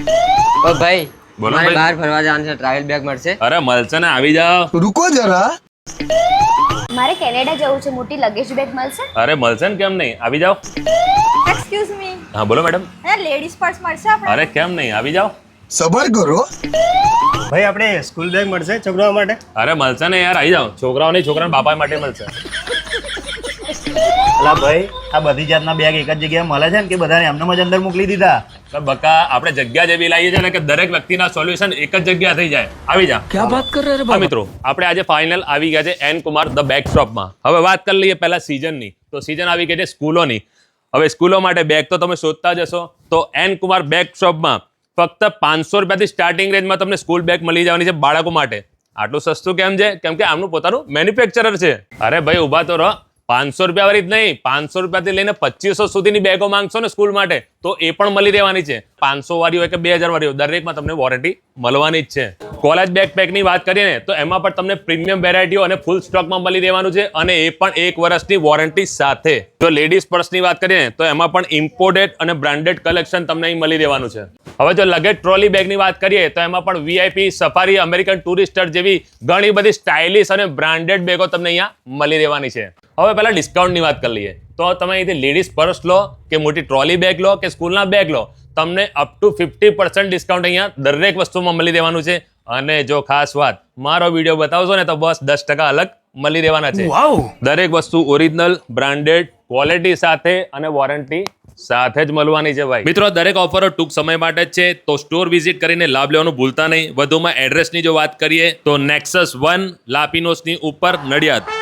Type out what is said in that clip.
ઓ ભાઈ, બોલો મારે ભાઈ. બહાર ફરવા જવાનું છે, ટ્રાવેલ બેગ મળશે? અરે મળશે ને, આવી જાઓ. रुको जरा. મારે કેનેડા જવું છે, મોટી લગેજ બેગ મળશે? અરે મળશે ને, કેમ નહીં, આવી જાઓ. એક્સક્યુઝ મી, હા બોલો મેડમ. લેડીઝ પર્સ મળશે આપણે? અરે કેમ નહીં, આવી જાઓ. सबर करो. ભાઈ આપણે સ્કૂલ બેગ મળશે છોકરાઓ માટે? અરે મળશે ને યાર, આવી જાઓ. છોકરાઓ નહીં, છોકરાના બાપા માટે મળશે. અલા ભાઈ, આ બધી જાતના બેગ એક જ જગ્યાએ મળે છે ને કે બધાને એમનેમ જ અંદર મોકલી દીધા? તો બકા આપણે જગ્યા જેવી લાવીએ છીએ ને કે દરેક વ્યક્તિના સોલ્યુશન એક જ જગ્યા થઈ જાય. આવી જા. ક્યાં વાત કર રહે હા મિત્રો, આપણે આજે ફાઇનલ આવી ગયા છે એન કુમાર ધ બેગ શોપમાં. હવે વાત કરી લઈએ પહેલા સિઝનની. તો સિઝન આવી ગઈ છે સ્કૂલોની. હવે સ્કૂલો માટે બેગ તો તમે શોધતા જ હશો. તો એન કુમાર બેગ શોપમાં ફક્ત 500 રૂપિયાથી સ્ટાર્ટિંગ રેન્જમાં તમને સ્કૂલ બેગ મળી જવાની છે બાળકો માટે. આટલું સસ્તું કેમ છે? કેમ કે આમનું પોતાનું મેન્યુફેક્ચરર છે. અરે ભાઈ ઊભા તો રહો. 500 રૂપિયા વાળી જ નહીં, 500 રૂપિયાથી લઈને 2500 સુધીની બેગો માંગશો ને સ્કૂલ માટે તો એ પણ મળી રહેવાની છે. 500 વાળી હોય કે 2000 વાળી હોય, દરેકમાં તમને વોરંટી મળવાની જ છે. કોલેજ બેકપેકની વાત કરીએ ને તો એમાં પણ તમને પ્રીમિયમ વેરાયટીઓ અને ફૂલ સ્ટોકમાં મળી રહેવાનું છે, અને એ પણ 1 વર્ષની વોરંટી સાથે. જો લેડીઝ પર્સની વાત કરીએ ને તો એમાં પણ ઇમ્પોર્ટેડ અને બ્રાન્ડેડ કલેક્શન તમને અહીં મળી રહેવાનું છે. હવે જો લગેજ ટ્રોલી બેગની વાત કરીએ તો એમાં પણ વીઆઈપી, સફારી, અમેરિકન ટુરિસ્ટર જેવી ઘણી બધી સ્ટાઇલિશ અને બ્રાન્ડેડ બેગો તમને અહીંયા મળી રહેવાની છે. હવે પહેલા ડિસ્કાઉન્ટની વાત કરી લઈએ તો તમે અહીંથી લેડીઝ પર્સ લો કે મોટી ટ્રોલી બેગ લો કે સ્કૂલના બેગ લો, તમને અપ ટુ 50% ડિસ્કાઉન્ટ અહીંયા દરેક વસ્તુમાં મળી રહેવાનું છે. અને જો ખાસ વાત, મારો વિડીયો બતાવશો ને તો બસ 10% અલગ મળી રહેવાના છે. દરેક વસ્તુ ઓરિજિનલ, બ્રાન્ડેડ, ક્વોલિટી સાથે અને વોરંટી સાથે જ મળવાની છે ભાઈ. મિત્રો દરેક ઓફરો ટૂંક સમય માટે જ છે, તો સ્ટોર વિઝિટ કરીને લાભ લેવાનું ભૂલતા નહીં. વધુમાં એડ્રેસની જો વાત કરીએ તો નેક્સસ 1 લાપિનોસની ઉપર, નડિયાદ.